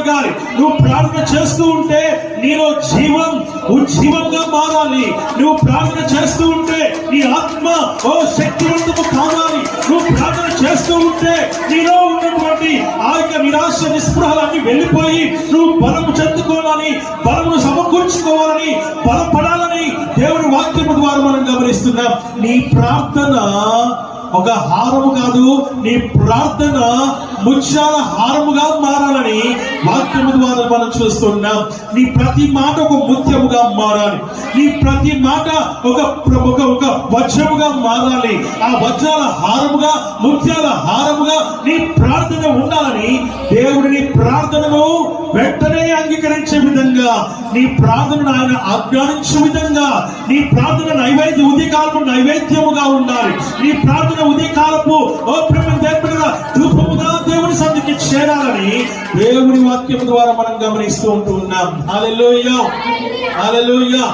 కలగాలి. నువ్వు ప్రార్థన చేస్తూ ఉంటే నీలో జీవం ఉజ్జీవంగా మారాలి. నువ్వు ప్రార్థన చేస్తూ ఉంటే నీ ఆత్మ శక్తివంతము కావాలి. నువ్వు ప్రార్థన చేస్తూ ఉంటే నీలో ఉన్నటువంటి ఆ యొక్క నిరాశ నిస్పృహలన్నీ వెళ్ళిపోయి నువ్వు బలము చెందుకోవాలని, బలమును సమకూర్చుకోవాలని, బలపడాలని దేవుని వాక్యము ద్వారా మనం గమనిస్తున్నాం. నీ ప్రార్థన ఒక హారము కాదు, నీ ప్రార్థన ముత్యాల హారముగా మారాలని వాక్యము ద్వారా మనం చూస్తున్నాం. నీ ప్రతి మాట ఒక ముత్యముగా మారాలి. నీ ప్రతి మాట ఒక వజ్రముగా మారాలి. ఆ వజ్రాల హారముగా, ముత్యాల హారముగా నీ ప్రార్థన ఉండాలని దేవుడిని ప్రార్థనను వెంటనే అంగీకరించే విధంగా, నీ ప్రార్థనను ఆయన ఆజ్ఞానించే విధంగా, నీ ప్రార్థన ఉదయకాలపు నైవేద్యముగా ఉండాలి. నీ ప్రార్థన ఉదయకాలపు ధూపముగా దేవుని సన్నిధికి చేరాలని దేవుని వాక్యం ద్వారా మనం గమనిస్తూ ఉంటూ ఉన్నాం. హల్లెలూయా, హల్లెలూయా.